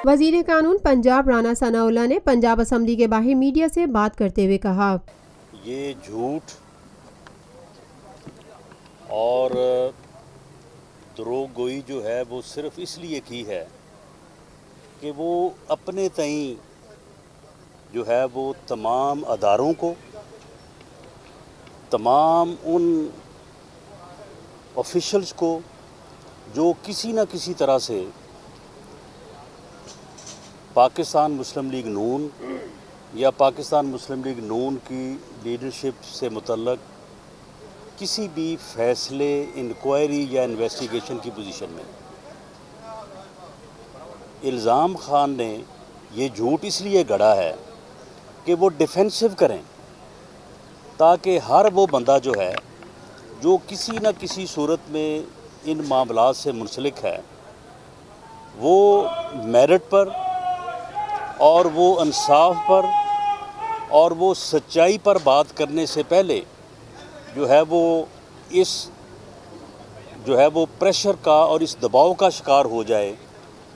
وزیر قانون پنجاب رانا ثناء اللہ نے پنجاب اسمبلی کے باہر میڈیا سے بات کرتے ہوئے کہا، یہ جھوٹ اور دروغ گوئی جو ہے وہ صرف اس لیے کی ہے کہ وہ اپنے تئیں جو ہے وہ تمام اداروں کو، تمام ان آفیشلز کو جو کسی نہ کسی طرح سے پاکستان مسلم لیگ نون یا پاکستان مسلم لیگ نون کی لیڈرشپ سے متعلق کسی بھی فیصلے، انکوائری یا انویسٹیگیشن کی پوزیشن میں الزام خان نے یہ جھوٹ اس لیے گڑھا ہے کہ وہ ڈیفینسو کریں، تاکہ ہر وہ بندہ جو ہے جو کسی نہ کسی صورت میں ان معاملات سے منسلک ہے، وہ میرٹ پر اور وہ انصاف پر اور وہ سچائی پر بات کرنے سے پہلے جو ہے وہ اس جو ہے وہ پریشر کا اور اس دباؤ کا شکار ہو جائے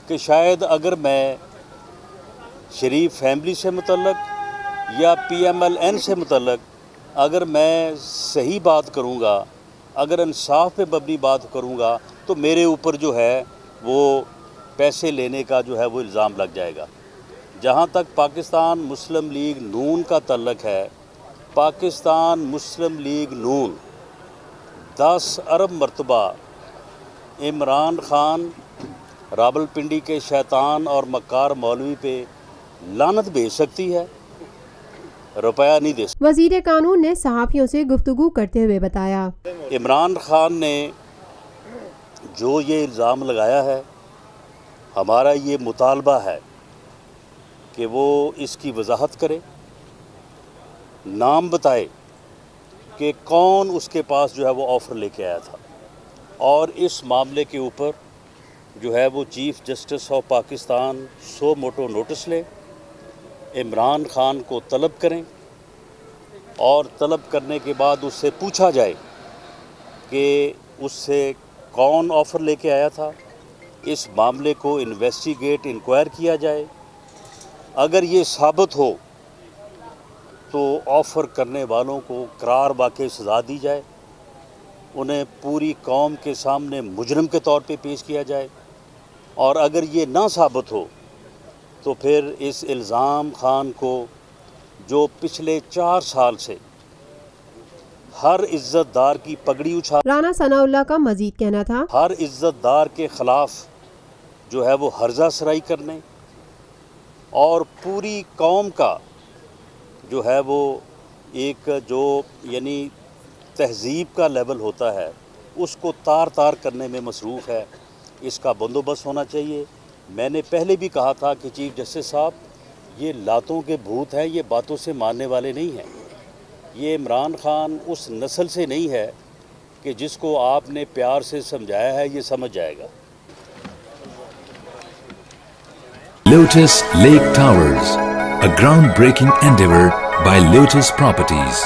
کہ شاید اگر میں شریف فیملی سے متعلق یا پی ایم ایل این سے متعلق اگر میں صحیح بات کروں گا، اگر انصاف پہ مبنی بات کروں گا، تو میرے اوپر جو ہے وہ پیسے لینے کا جو ہے وہ الزام لگ جائے گا۔ جہاں تک پاکستان مسلم لیگ نون کا تعلق ہے، پاکستان مسلم لیگ نون 10 ارب مرتبہ عمران خان، راولپنڈی کے شیطان اور مکار مولوی پہ لعنت بھیج سکتی ہے، روپیہ نہیں دے سکتی۔ وزیر قانون نے صحافیوں سے گفتگو کرتے ہوئے بتایا، عمران خان نے جو یہ الزام لگایا ہے، ہمارا یہ مطالبہ ہے کہ وہ اس کی وضاحت کرے، نام بتائے کہ کون اس کے پاس جو ہے وہ آفر لے کے آیا تھا، اور اس معاملے کے اوپر جو ہے وہ chief justice of Pakistan suo motu notice لے، عمران خان کو طلب کریں، اور طلب کرنے کے بعد اس سے پوچھا جائے کہ اس سے کون آفر لے کے آیا تھا، اس معاملے کو انویسٹیگیٹ انکوائر کیا جائے۔ اگر یہ ثابت ہو تو آفر کرنے والوں کو قرار واقع سزا دی جائے، انہیں پوری قوم کے سامنے مجرم کے طور پہ پیش کیا جائے، اور اگر یہ نہ ثابت ہو تو پھر اس الزام خان کو، جو پچھلے 4 سال سے ہر عزت دار کی پگڑی اچھال، رانا ثناء اللہ کا مزید کہنا تھا، ہر عزت دار کے خلاف جو ہے وہ ہرزہ سرائی کرنے اور پوری قوم کا جو ہے وہ ایک جو یعنی تہذیب کا لیول ہوتا ہے اس کو تار تار کرنے میں مصروف ہے۔ اس کا بندوبست ہونا چاہیے۔ میں نے پہلے بھی کہا تھا کہ چیف جسٹس صاحب، یہ لاتوں کے بھوت ہیں، یہ باتوں سے ماننے والے نہیں ہیں۔ یہ عمران خان اس نسل سے نہیں ہے کہ جس کو آپ نے پیار سے سمجھایا ہے یہ سمجھ جائے گا۔ Lotus Lake Towers, a groundbreaking endeavor by Lotus Properties.